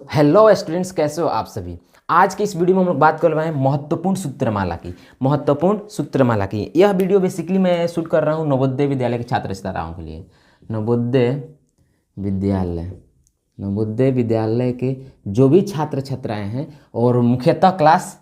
Hello students, कैसे हो आप सभी। आज की इस वीडियो में हम लोग बात कर रहे हैं महत्वपूर्ण सूत्रमाला की। यह वीडियो बेसिकली मैं शूट कर रहा हूँ नवोदय विद्यालय के छात्र छात्राओं के लिए। नवोदय विद्यालय नवोदय विद्यालय के जो भी छात्र छात्राएं हैं और मुख्यतः क्लास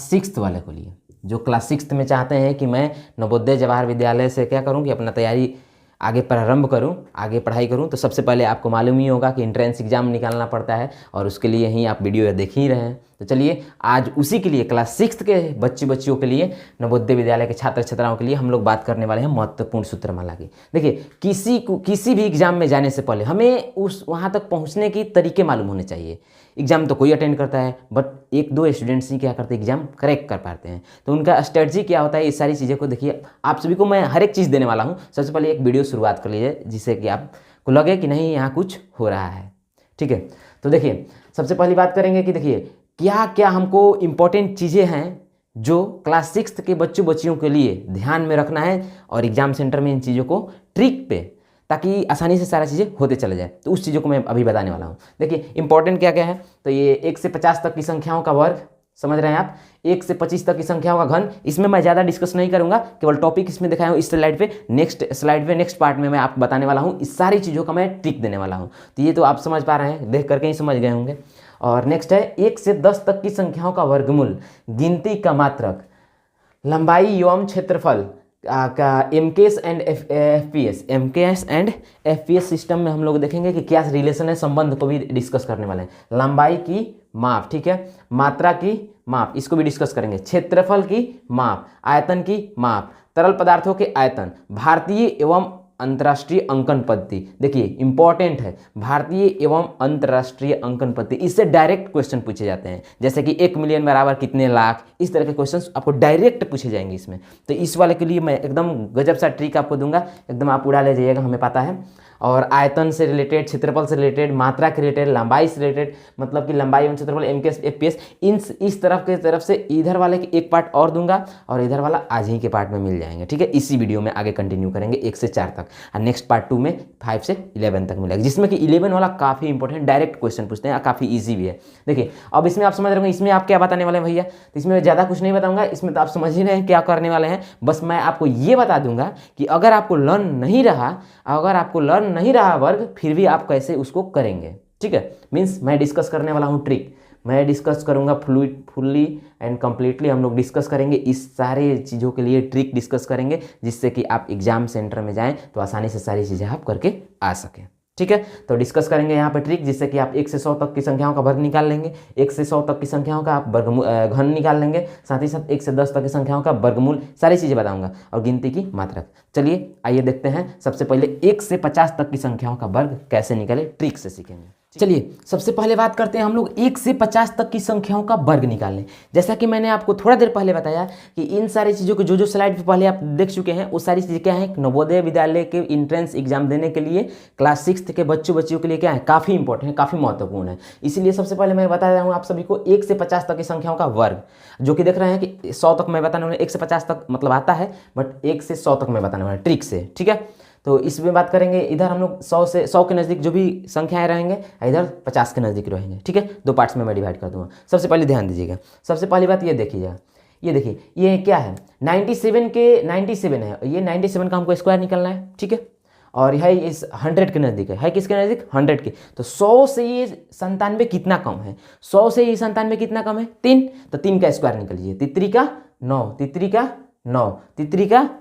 6 वाले को लिए, जो क्लास 6 में चाहते हैं कि मैं नवोदय जवाहर विद्यालय से क्या करूं कि अपना तैयारी आगे प्रारंभ करूं, आगे पढ़ाई करूं। तो सबसे पहले आपको मालूम ही होगा कि एंट्रेंस एग्जाम निकालना पड़ता है और उसके लिए ही आप वीडियो देख ही रहे हैं। तो चलिए आज उसी के लिए क्लास 6 के बच्चियों के लिए, नवोदय विद्यालय के छात्र छात्राओं के लिए हम लोग बात करने वाले हैं महत्वपूर्ण सूत्रमाला की। देखिए, किसी भी एग्जाम में जाने से पहले हमें उस वहाँ तक पहुँचने की तरीके मालूम होने चाहिए। एग्जाम तो कोई अटेंड करता है, बट एक दो स्टूडेंट्स ही क्या करते हैं, एग्जाम क्रैक कर पाते हैं। तो उनका स्ट्रेटजी क्या होता है, इस सारी चीज़ों को देखिए। आप सभी को मैं हर एक चीज़ देने वाला हूँ। सबसे पहले एक वीडियो शुरुआत कर लीजिए जिससे कि आपको लगे कि नहीं यहाँ कुछ हो रहा है। ठीक है, तो देखिए सबसे पहली बात करेंगे कि देखिए क्या क्या हमको इम्पोर्टेंट चीज़ें हैं जो क्लास 6 के बच्चियों के लिए ध्यान में रखना है और एग्जाम सेंटर में इन चीज़ों को ट्रिक पे, ताकि आसानी से सारा चीज़ें होते चले जाए। तो उस चीज़ों को मैं अभी बताने वाला हूँ। देखिए इंपॉर्टेंट क्या क्या है, तो ये 1 से 50 तक की संख्याओं का वर्ग, समझ रहे हैं आप, 1 से 25 तक की संख्याओं का घन। इसमें मैं ज़्यादा डिस्कस नहीं करूंगा, केवल टॉपिक इसमें दिखाया हूँ इस स्लाइड पे। नेक्स्ट पार्ट में मैं आपको बताने वाला हूँ, इस सारी चीज़ों का मैं ट्रिक देने वाला हूँ। तो ये तो आप समझ पा रहे हैं, देख करके ही समझ गए होंगे। और नेक्स्ट है 1 से 10 तक की संख्याओं का वर्गमूल, गिनती का मात्रक, लंबाई एवं क्षेत्रफल का एमकेएस एंड एफपीएस सिस्टम में हम लोग देखेंगे कि क्या रिलेशन है, संबंध को भी डिस्कस करने वाले हैं। लंबाई की माप, ठीक है, मात्रा की माप, इसको भी डिस्कस करेंगे। क्षेत्रफल की माप, आयतन की माप, तरल पदार्थों के आयतन, भारतीय एवं अंतर्राष्ट्रीय अंकन पद्धति। देखिए इंपॉर्टेंट है, भारतीय एवं अंतर्राष्ट्रीय अंकन पद्धति। इससे डायरेक्ट क्वेश्चन पूछे जाते हैं, जैसे कि 1 मिलियन बराबर कितने लाख, इस तरह के क्वेश्चंस आपको डायरेक्ट पूछे जाएंगे इसमें। तो इस वाले के लिए मैं एकदम गजब सा ट्रिक आपको दूंगा, एकदम आप उड़ा ले जाइएगा, हमें पता है। और आयतन से रिलेटेड, क्षेत्रफल से रिलेटेड, मात्रा के रिलेटेड, लंबाई से रिलेटेड, मतलब कि लंबाई एवं क्षेत्रफल, एमकेएस एफपीएस, इस तरफ से इधर वाले के एक पार्ट और दूंगा और इधर वाला आज ही के पार्ट में मिल जाएंगे। ठीक है, इसी वीडियो में आगे कंटिन्यू करेंगे 1 से 4 तक, और नेक्स्ट पार्ट 2 में 5 से 11 तक मिलेगा, जिसमें कि 11 वाला काफ़ी इंपॉर्टेंट डायरेक्ट क्वेश्चन पूछते हैं, काफ़ी ईजी भी है। देखिए अब इसमें आप समझ रहे होंगे इसमें आप क्या बताने वाले हैं भैया। तो इसमें ज़्यादा कुछ नहीं बताऊंगा, इसमें तो आप समझ ही रहे हैं क्या करने वाले हैं। बस मैं आपको ये बता दूंगा कि अगर आपको लर्न नहीं रहा वर्ग, फिर भी आप कैसे उसको करेंगे। ठीक है, मीन्स मैं डिस्कस करने वाला हूँ ट्रिक, मैं डिस्कस करूंगा फुल्ली एंड कंप्लीटली। हम लोग डिस्कस करेंगे इस सारे चीज़ों के लिए, ट्रिक डिस्कस करेंगे जिससे कि आप एग्जाम सेंटर में जाएं तो आसानी से सारी चीज़ें आप करके आ सकें। ठीक है, तो डिस्कस करेंगे यहाँ पे ट्रिक, जिससे कि आप 1 से 100 तक की संख्याओं का वर्ग निकाल लेंगे, 1 से 100 तक की संख्याओं का आप घन निकाल लेंगे, साथ ही साथ 1 से 10 तक की संख्याओं का वर्गमूल, सारी चीज़ें बताऊंगा, और गिनती की मात्रक। चलिए आइए देखते हैं, सबसे पहले 1 से 50 तक की संख्याओं का वर्ग कैसे निकाले, ट्रिक से सीखेंगे। चलिए सबसे पहले बात करते हैं हम लोग 1 से 50 तक की संख्याओं का वर्ग निकालने। जैसा कि मैंने आपको थोड़ा देर पहले बताया कि इन सारी चीज़ों को जो स्लाइड पे पहले आप देख चुके हैं, वो सारी चीज़ें क्या है, नवोदय विद्यालय के एंट्रेंस एग्जाम देने के लिए क्लास 6 के बच्चियों के लिए क्या है, काफ़ी इंपॉर्टेंट है, काफ़ी महत्वपूर्ण है। इसीलिए सबसे पहले मैं बता रहा हूँ आप सभी को 1 से 50 तक की संख्याओं का वर्ग, जो कि देख रहे हैं कि 100 तक मैं बताने वाला, 1 से 50 तक मतलब आता है, बट 1 से 100 तक मैं बताने वाला ट्रिक से। ठीक है, तो इसमें बात करेंगे, इधर हम लोग 100 के नज़दीक जो भी संख्याएं रहेंगे, इधर 50 के नज़दीक रहेंगे। ठीक है, 2 पार्ट्स में मैं डिवाइड कर दूंगा। सबसे पहले ध्यान दीजिएगा, सबसे पहली बात ये देखिएगा, ये देखिए ये क्या है, 97 है, ये 97 का हमको स्क्वायर निकालना है। ठीक है, और यह इस 100 के नज़दीक है किसके नज़दीक, 100 के। तो 100 से ये 97 कितना कम है, 100 से ये 97 कितना कम है, 3, तो 3 का स्क्वायर निकल लीजिए, तितरी का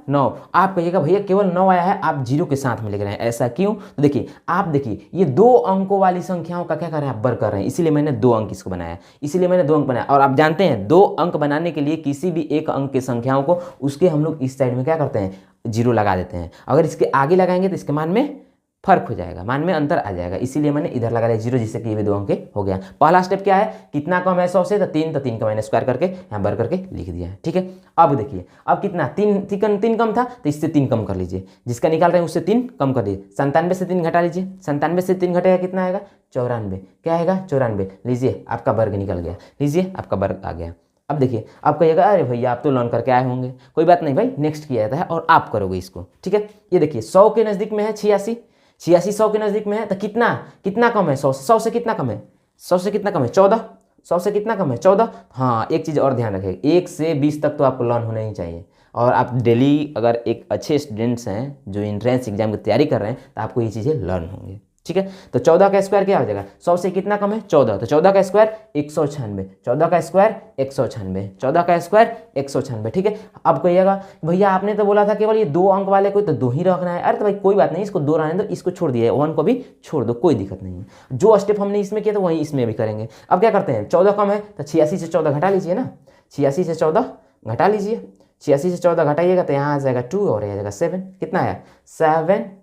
9। आप कहिएगा भैया केवल 9 आया है, आप 0 के साथ में लिख रहे हैं, ऐसा क्यों। तो देखिए आप देखिए, ये 2 अंकों वाली संख्याओं का क्या कर रहे हैं, आप वर्ग कर रहे हैं, इसीलिए मैंने 2 अंक इसको बनाया, और आप जानते हैं 2 अंक बनाने के लिए किसी भी एक अंक की संख्याओं को उसके हम लोग इस साइड में क्या करते हैं, 0 लगा देते हैं। अगर इसके आगे लगाएंगे तो इसके मान में फर्क हो जाएगा, मान में अंतर आ जाएगा, इसीलिए मैंने इधर लगा दिया 0, जिससे कि ये भी 2 अंक हो गया। पहला स्टेप क्या है, कितना कम है 100 से, तो 3 का मैंने स्क्वायर करके यहाँ बर करके लिख दिया है। ठीक है, अब देखिए, अब कितना 3 कम था, तो इससे 3 कम कर लीजिए, जिसका निकाल रहे हैं उससे 3 कम कर लीजिए, 97 से 3 घटा लीजिए, 97 से 3 घटेगा कितना आएगा, 94। क्या आएगा, 94। लीजिए आपका वर्ग निकल गया, लीजिए आपका वर्ग आ गया। अब देखिए, आप कहिएगा अरे भैया आप तो लर्न करके आए होंगे, कोई बात नहीं भाई, नेक्स्ट किया जाता है और आप करोगे इसको। ठीक है, ये देखिए 100 के नज़दीक में है 86, 86 100 के नज़दीक में है तो कितना कितना कम है 100 से, 100 से कितना कम है, 100 से कितना कम है 14, 100 से कितना कम है 14। हाँ एक चीज़ और ध्यान रखें, 1 से 20 तक तो आपको लर्न होना ही चाहिए। और आप डेली अगर एक अच्छे स्टूडेंट्स हैं जो एंट्रेंस एग्जाम की तैयारी कर रहे हैं तो आपको ये चीज़ें लर्न होंगी, ठीक है। तो 14 का स्क्वायर क्या हो जाएगा, 100 से कितना कम है 14, तो 14 का स्क्वायर 196, 14 का स्क्वायर 196, 14 का स्क्वायर 196, ठीक है। अब कहिएगा भैया आपने तो बोला था केवल ये 2 अंक वाले को तो 2 ही रखना है। अरे तो भाई कोई बात नहीं, इसको 2 रहने दो, इसको छोड़ दिया 1 को भी छोड़ दो, कोई दिक्कत नहीं है। जो स्टेप हमने इसमें किया था वही इसमें भी करेंगे। अब क्या करते हैं, 14 कम है तो 86 से 14 घटा लीजिए ना, 86 से 14 घटा लीजिए, 86 से 14 घटाइएगा तो यहाँ आ जाएगा 2 और यहाँ आ जाएगा 7, कितना आया 7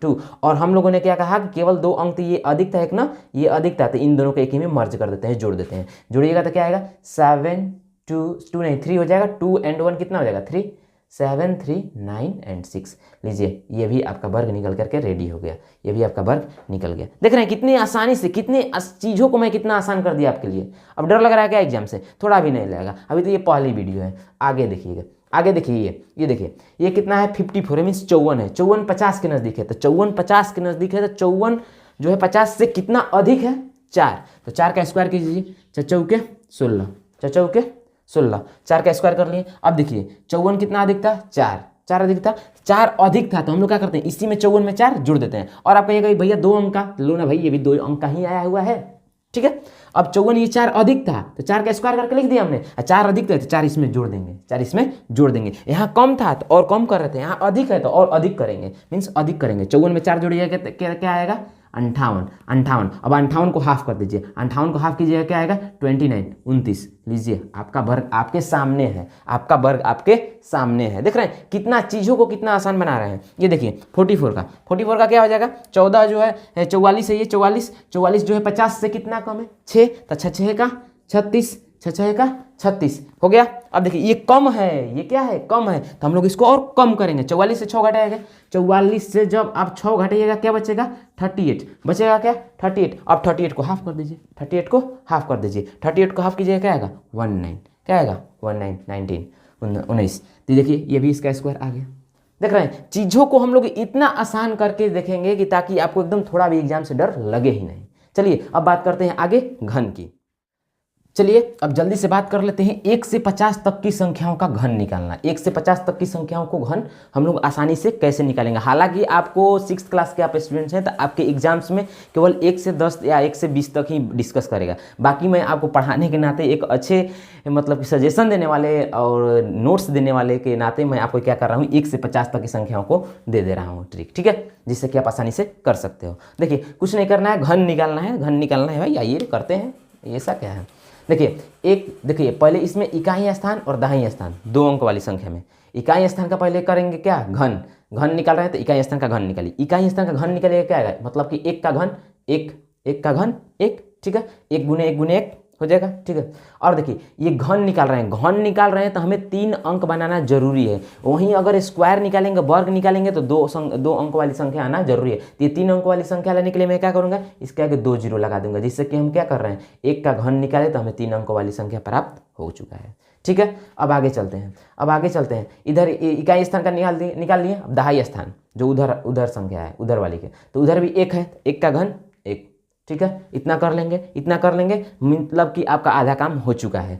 2। और हम लोगों ने क्या कहा कि केवल 2 अंक, तो ये अधिक था एक ना, ये अधिक था, तो इन दोनों को एक ही में मर्ज कर देते हैं, जोड़ देते हैं। जोड़िएगा तो क्या आएगा 7 2 नहीं 3 हो जाएगा, 2 and 1 कितना हो जाएगा 3, 7 3 9 and 6। लीजिए ये भी आपका वर्ग निकल करके रेडी हो गया, ये भी आपका वर्ग निकल गया। देख रहे हैं कितनी आसानी से, कितनी चीज़ों को मैं कितना आसान कर दिया आपके लिए। अब डर लग रहा है क्या एग्जाम से, थोड़ा भी नहीं लगेगा, अभी तो ये पहली वीडियो है। आगे देखिएगा, आगे देखिए, ये देखिए ये कितना है 54 है, मीन्स 54 है, 54 50 के नज़दीक है, तो 54 50 के नज़दीक है, तो 54 जो है 50 से कितना अधिक है 4, तो 4 का स्क्वायर कीजिए, 4 चौके 16, 4 चौके 16, 4 का स्क्वायर कर लिए। अब देखिए 54 कितना अधिक था 4 अधिक था, 4 अधिक था, तो हम लोग क्या करते हैं इसी में 54 में 4 जुड़ देते हैं। और आप कहिएगा भैया 2 अंक का लो ना भाई, ये भी 2 अंक का ही आया हुआ है, ठीक है। अब 54 ये 4 अधिक था तो 4 का स्क्वायर करके लिख दिया हमने, 4 अधिक था तो 4 इसमें जोड़ देंगे, 4 इसमें जोड़ देंगे। यहाँ कम था तो और कम कर रहे थे, यहाँ अधिक है तो और अधिक करेंगे, मीन्स अधिक करेंगे। 54 में 4 जोड़िएगा क्या आएगा 58। अब 58 को हाफ कर दीजिए, 58 को हाफ कीजिएगा क्या आएगा 29 29। लीजिए आपका वर्ग आपके सामने है, आपका वर्ग आपके सामने है। देख रहे हैं कितना चीज़ों को कितना आसान बना रहे हैं। ये देखिए 44 का क्या हो जाएगा 14 जो है 44 है, ये 44 जो है 50 से कितना कम है 6, तो 6 का 36, 6 का 36 हो गया। अब देखिए ये कम है, ये क्या है कम है, तो हम लोग इसको और कम करेंगे। 44 से 6 घटाएंगे, 44 से जब आप 6 घटाइएगा क्या बचेगा 38, बचेगा क्या 38। अब 38 को हाफ कर दीजिए, 38 को हाफ कर दीजिए, 38 को हाफ कीजिएगा क्या आएगा 19, क्या आएगा 19। तो देखिए ये भी इसका स्क्वायर आ गया। देख रहे हैं चीज़ों को हम लोग इतना आसान करके देखेंगे कि ताकि आपको एकदम थोड़ा भी एग्जाम से डर लगे ही नहीं। चलिए अब बात करते हैं आगे घन की। चलिए अब जल्दी से बात कर लेते हैं 1 से 50 तक की संख्याओं का घन निकालना। 1 से 50 तक की संख्याओं को घन हम लोग आसानी से कैसे निकालेंगे। हालांकि आपको 6th क्लास के आप स्टूडेंट्स हैं तो आपके एग्जाम्स में केवल 1 से 10 या 1 से 20 तक ही डिस्कस करेगा। बाकी मैं आपको पढ़ाने के नाते एक अच्छे मतलब कि सजेशन देने वाले और नोट्स देने वाले के नाते मैं आपको क्या कर रहा हूँ 1 से 50 तक की संख्याओं को दे रहा हूँ ट्रिक, ठीक है, जिससे कि आप आसानी से कर सकते हो। देखिए कुछ नहीं करना है, घन निकालना है, घन निकालना है भाई, आइए करते हैं। ऐसा क्या है देखिए पहले इसमें इकाई स्थान और दहाई स्थान 2 अंक वाली संख्या में इकाई स्थान का पहले करेंगे क्या घन निकाल रहे हैं तो इकाई स्थान का घन निकालिए। इकाई स्थान का घन निकालिएगा क्या आएगा, मतलब कि 1 का घन 1 का घन 1, ठीक है, 1 गुने 1 गुने 1 हो जाएगा, ठीक है। और देखिए ये घन निकाल रहे हैं तो हमें 3 अंक बनाना जरूरी है। वहीं अगर स्क्वायर निकालेंगे वर्ग निकालेंगे तो 2 अंक वाली संख्या आना जरूरी है। तो ये 3 अंक वाली संख्या लेने के लिए मैं क्या करूँगा, इसके आगे 2 जीरो लगा दूंगा, जिससे कि हम क्या कर रहे हैं 1 का घन निकाले तो हमें 3 अंक वाली संख्या प्राप्त हो चुका है, ठीक है। अब आगे चलते हैं, इधर इकाई स्थान का निकाल लिए। अब दहाई स्थान जो उधर संख्या है उधर वाली के, तो उधर भी 1 है, 1 का घन 1, ठीक है। इतना कर लेंगे मतलब कि आपका आधा काम हो चुका है।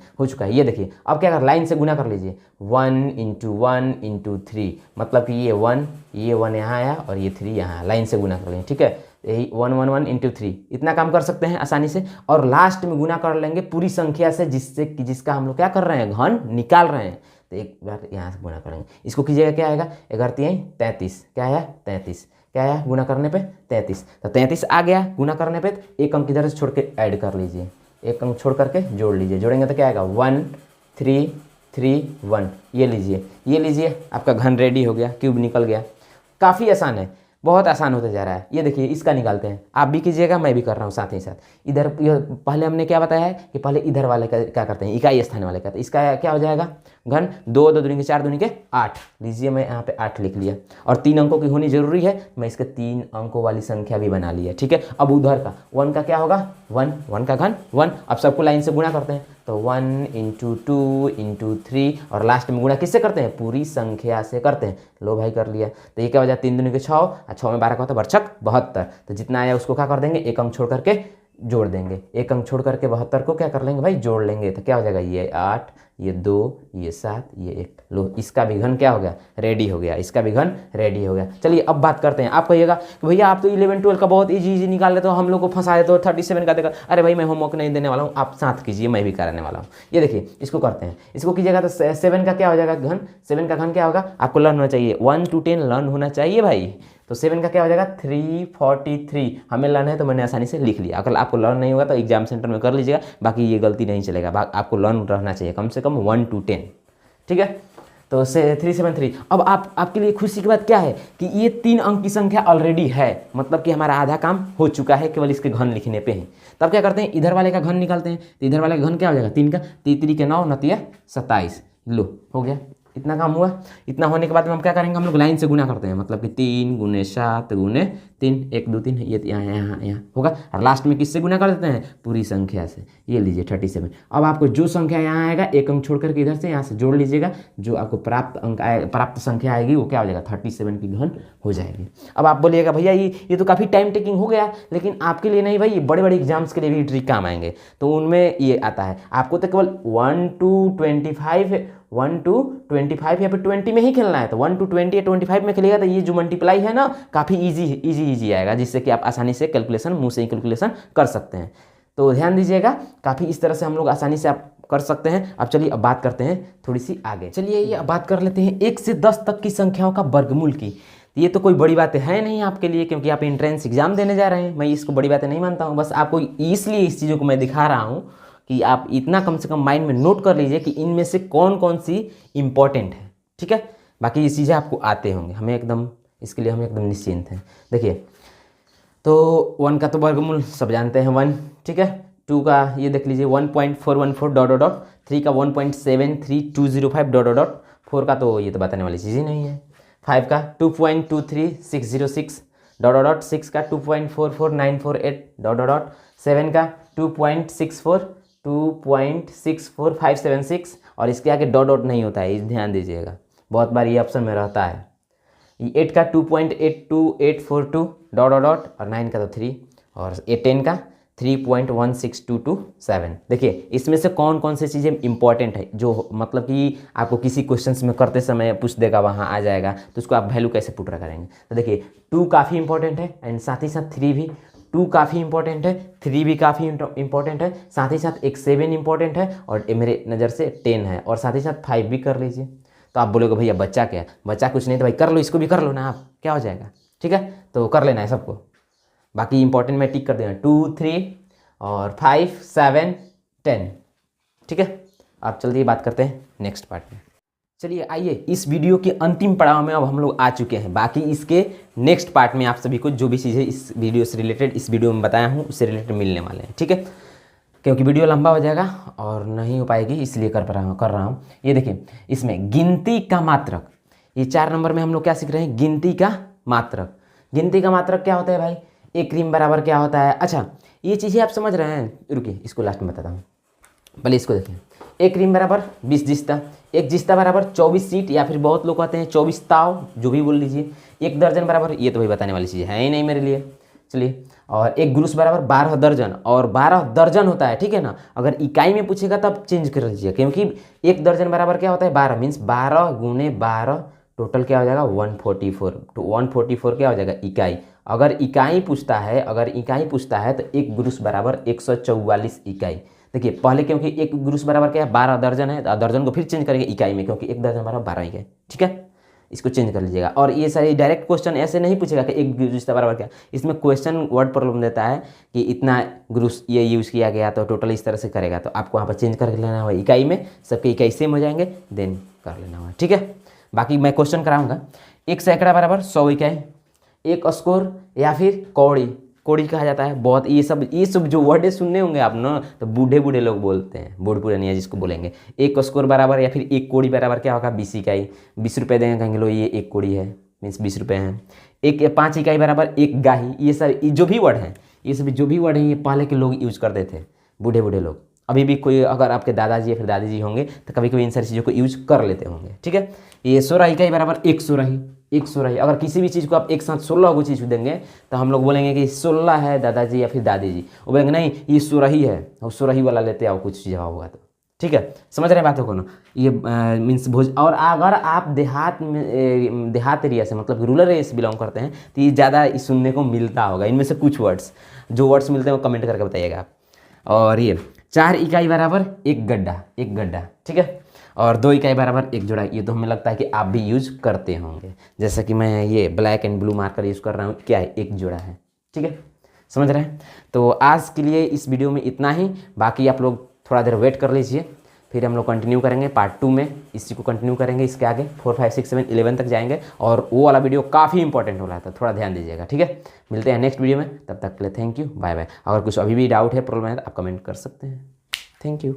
ये देखिए अब क्या कर, लाइन से गुना कर लीजिए 1 × 1 × 3, मतलब कि ये 1 यहाँ आया और ये 3 यहाँ, लाइन से गुना कर लेंगे, ठीक है। यही 1 1 1 × 3 इतना काम कर सकते हैं आसानी से। और लास्ट में गुना कर लेंगे पूरी संख्या से जिसका हम लोग क्या कर रहे हैं घन निकाल रहे हैं। तो एक बार यहाँ से गुना करेंगे, इसको कीजिएगा क्या आएगा 11×3 = 33, क्या आया 33, क्या आया गुना करने पे 33। तो 33 आ गया गुना करने पे, एक अंक इधर से छोड़ के ऐड कर लीजिए, एक अंक छोड़ करके जोड़ लीजिए, जोड़ेंगे तो क्या आएगा 1 3 3 1। ये लीजिए आपका घन रेडी हो गया, क्यूब निकल गया। काफ़ी आसान है, बहुत आसान होते जा रहा है। ये देखिए इसका निकालते हैं, आप भी कीजिएगा मैं भी कर रहा हूँ साथ ही साथ। इधर पहले हमने क्या बताया है कि पहले इधर वाले का क्या करते हैं इकाई स्थान वाले का, तो इसका क्या हो जाएगा घन 2 2 दूनी के 4 दूनी के 8। लीजिए मैं यहाँ पे 8 लिख लिया, और 3 अंकों की होनी जरूरी है, मैं इसके 3 अंकों वाली संख्या भी बना लिया, ठीक है। अब उधर का 1 का क्या होगा 1 का घन 1। अब सबको लाइन से गुणा करते हैं, तो 1 इंटू 2 इंटू 3 और लास्ट में गुणा किससे करते हैं, पूरी संख्या से करते हैं। लो भाई कर लिया, तो ये क्या हो जाए 3 दूनी के 6 और 6 में 12 का होता है बरछक 72। तो जितना आया उसको क्या कर देंगे, एक अंक छोड़ करके जोड़ देंगे, एक अंक छोड़ करके 72 को क्या कर लेंगे भाई, जोड़ लेंगे। तो क्या हो जाएगा, ये 8, ये 2, ये 7, ये 1। लो इसका भी घन क्या हो गया, रेडी हो गया, इसका भी घन रेडी हो गया। चलिए अब बात करते हैं। आप कहिएगा कि भैया आप तो 11 12 का बहुत इजी निकाल लेते हो, हम लोग को फंसा देते हो 37 का देगा। अरे भाई मैं होमवर्क नहीं देने वाला हूँ, आप साथ कीजिए, मैं भी कराने वाला हूँ। ये देखिए इसको करते हैं, इसको कीजिएगा तो 7 का क्या हो जाएगा घन, 7 का घन क्या होगा, आपको लर्न होना चाहिए, 1 to 10 लर्न होना चाहिए भाई। तो 7 का क्या हो जाएगा 343, हमें लर्न है तो मैंने आसानी से लिख लिया। अगर आपको लर्न नहीं होगा तो एग्जाम सेंटर में कर लीजिएगा, बाकी ये गलती नहीं चलेगा, आपको लर्न रहना चाहिए कम से कम 1 to 10, ठीक है। तो 373। अब आपके लिए खुशी की बात क्या है कि ये 3 अंक की संख्या ऑलरेडी है, मतलब कि हमारा आधा काम हो चुका है, केवल इसके घन लिखने पे है। तब क्या करते हैं, इधर वाले का घन निकालते हैं। तो इधर वाले का घन क्या हो जाएगा, 3 का 3 के 9 9 27। लो हो गया, इतना काम हुआ। इतना होने के बाद में हम क्या करेंगे, हम लोग लाइन से गुना करते हैं, मतलब कि 3 × 7 × 3, 1 2 3, ये यहाँ होगा। और लास्ट में किससे गुना कर देते हैं, पूरी संख्या से। ये लीजिए 37। अब आपको जो संख्या यहाँ आएगा एक अंक छोड़ करके इधर से यहाँ से जोड़ लीजिएगा, जो आपको प्राप्त संख्या आएगी वो क्या हो जाएगा, 37 की घन हो जाएगी। अब आप बोलिएगा भैया ये तो काफ़ी टाइम टेकिंग हो गया, लेकिन आपके लिए नहीं भाई, ये बड़े बड़े एग्जाम्स के लिए भी ट्रिक काम आएंगे। तो उनमें ये आता है, आपको तो केवल 1 to 25 या फिर 20 में ही खेलना है। तो 1 to 20 या 25 में खेलेगा तो ये जो मल्टीप्लाई है ना, काफ़ी इजी आएगा, जिससे कि आप आसानी से कैलकुलेशन मुँह से ही कैलकुलेशन कर सकते हैं। तो ध्यान दीजिएगा, काफ़ी इस तरह से हम लोग आसानी से आप कर सकते हैं। अब चलिए अब बात करते हैं थोड़ी सी आगे। चलिए ये अब बात कर लेते हैं 1 से 10 तक की संख्याओं का वर्गमूल की। ये तो कोई बड़ी बात है नहीं आपके लिए, क्योंकि आप एंट्रेंस एग्जाम देने जा रहे हैं। मैं इसको बड़ी बातें नहीं मानता हूँ, बस आपको इसलिए इस चीज़ों को मैं दिखा रहा हूँ कि आप इतना कम से कम माइंड में नोट कर लीजिए कि इनमें से कौन कौन सी इंपॉर्टेंट है, ठीक है। बाकी ये चीज़ें आपको आते होंगे, हमें एकदम इसके लिए हम एकदम निश्चिंत हैं। देखिए तो 1 का तो वर्गमूल सब जानते हैं 1, ठीक है। 2 का ये देख लीजिए 1.414 डॉट डॉट डॉट, 3 का 1.73205 डॉट डॉट डॉट, 4 का तो ये तो बताने वाली चीज़ ही नहीं है। 5 का 2.23606 डॉट डॉट डॉट, 6 का 2.44948 डॉट डॉट डॉट, 7 का 2.64576 और इसके आगे डॉट डॉट नहीं होता है, ध्यान दीजिएगा, बहुत बार ये ऑप्शन में रहता है। 8 का 2.82842 डॉट डॉट डॉट और 9 का तो 3 और 10 का 3.16227। देखिए इसमें से कौन कौन सी चीज़ें इंपॉर्टेंट है, जो मतलब कि आपको किसी क्वेश्चंस में करते समय पूछ देगा, वहाँ आ जाएगा, तो उसको आप वैल्यू कैसे पुट करेंगे। तो देखिए 2 काफ़ी इंपॉर्टेंट है एंड साथ ही साथ 3 भी। 2 काफ़ी इंपॉर्टेंट है, 3 भी काफ़ी इंपॉर्टेंट है, साथ ही साथ एक 7 इंपॉर्टेंट है और मेरे नज़र से 10 है, और साथ ही साथ 5 भी कर लीजिए। तो आप बोलोगे भैया बच्चा क्या, बच्चा कुछ नहीं, तो भाई कर लो, इसको भी कर लो ना आप, क्या हो जाएगा, ठीक है। तो कर लेना है सबको, बाकी इंपॉर्टेंट में टिक कर देना, 2 3 और 5 7 10, ठीक है। आप जल्दी बात करते हैं नेक्स्ट पार्ट में। चलिए आइए इस वीडियो के अंतिम पड़ाव में अब हम लोग आ चुके हैं। बाकी इसके नेक्स्ट पार्ट में आप सभी को जो भी चीज़ें इस वीडियो से रिलेटेड, इस वीडियो में बताया हूँ, उससे रिलेटेड मिलने वाले हैं, ठीक है। क्योंकि वीडियो लंबा हो जाएगा और नहीं हो पाएगी, इसलिए कर रहा हूँ। ये देखिए इसमें गिनती का मात्रक, ये 4 नंबर में हम लोग क्या सीख रहे हैं, गिनती का मात्रक। गिनती का मात्रक क्या होता है भाई, एक रिम बराबर क्या होता है। अच्छा ये चीज़ें आप समझ रहे हैं, रुकिए इसको लास्ट में बताता हूँ, पहले इसको देखें। एक रिम बराबर 20 जिस्ता, एक जिस्ता बराबर 24 सीट, या फिर बहुत लोग कहते हैं 24 ताव, जो भी बोल लीजिए। एक दर्जन बराबर, ये तो भाई बताने वाली चीज़ है ही नहीं मेरे लिए, चलिए। और एक गुरुस बराबर 12 दर्जन, और 12 दर्जन होता है, ठीक है ना। अगर इकाई में पूछेगा तब चेंज कर लीजिए, क्योंकि एक दर्जन बराबर क्या होता है 12, मीन्स 12 × 12 टोटल क्या हो जाएगा 144। तो 144 क्या हो जाएगा इकाई। अगर इकाई पूछता है तो एक गुरुस बराबर 144 इकाई। देखिए पहले क्योंकि एक गुरुस बराबर क्या है 12 दर्जन है, दर्जन को फिर चेंज करेंगे इकाई में, क्योंकि एक दर्जन बराबर 12 इकाई, ठीक है। इसको चेंज कर लीजिएगा। और ये सारी डायरेक्ट क्वेश्चन ऐसे नहीं पूछेगा कि एक गुरुस्ता बराबर क्या, इसमें क्वेश्चन वर्ड प्रॉब्लम देता है कि इतना गुरुस ये यूज़ किया गया, तो टोटल इस तरह से करेगा, तो आपको वहाँ पर चेंज कर लेना होगा इकाई में, सबके इकाई सेम हो जाएंगे, देन कर लेना होगा, ठीक है। बाकी मैं क्वेश्चन कराऊंगा। एक सैकड़ा बराबर 100 इकाई, एक स्कोर या फिर कौड़ी कहा जाता है। बहुत ये सब जो वर्ड सुनने होंगे आप ना, तो बूढ़े लोग बोलते हैं, बूढ़ पुरानिया जिसको बोलेंगे। एक स्कोर बराबर या फिर एक कौड़ी बराबर क्या होगा 20 इकाई, 20 रुपये देंगे, कहेंगे लो ये एक कौड़ी है, मीन्स 20 रुपये हैं। एक 5 इकाई बराबर एक गाही। ये सब जो भी वर्ड हैं, ये सब जो भी वर्ड हैं, ये पहले के लोग यूज करते थे, बूढ़े लोग, अभी भी कोई अगर आपके दादाजी या फिर दादी जी होंगे तो कभी कभी इन सारी चीज़ों को यूज कर लेते होंगे, ठीक है। ये 16 इकाई बराबर 1 सोराही, 1 सोराही। अगर किसी भी चीज़ को आप एक साथ 16 को चीज़ देंगे तो हम लोग बोलेंगे कि 16 है दादाजी या फिर दादी जी, वो बोलेंगे नहीं ये सोराही है, और सोराही वाला लेते आओ कुछ जवाब होगा तो, ठीक है। समझ रहे हैं बातों को ना। ये मीन्स भोज। और अगर आप देहात में देहात एरिया से मतलब रूरल एरिया से बिलोंग करते हैं तो ये ज़्यादा सुनने को मिलता होगा। इनमें से कुछ वर्ड्स जो वर्ड्स मिलते हैं वो कमेंट करके बताइएगा आप। और ये 4 इकाई बराबर 1 गड्ढा, 1 गड्ढा, ठीक है। और 2 इकाई बराबर 1 जोड़ा। ये तो हमें लगता है कि आप भी यूज करते होंगे, जैसा कि मैं ये black and blue marker use कर रहा हूँ, क्या है 1 जोड़ा है, ठीक है। समझ रहे हैं। तो आज के लिए इस वीडियो में इतना ही, बाकी आप लोग थोड़ा देर वेट कर लीजिए, फिर हम लोग कंटिन्यू करेंगे पार्ट 2 में, इसी को कंटिन्यू करेंगे। इसके आगे 4, 5, 6, 7, 11 तक जाएंगे, और वो वाला वीडियो काफ़ी इंपॉर्टेंट हो रहा था, थोड़ा ध्यान दीजिएगा, ठीक है। मिलते हैं नेक्स्ट वीडियो में, तब तक के लिए थैंक यू, बाय बाय। अगर कुछ अभी भी डाउट है, प्रॉब्लम है तो आप कमेंट कर सकते हैं। Thank you.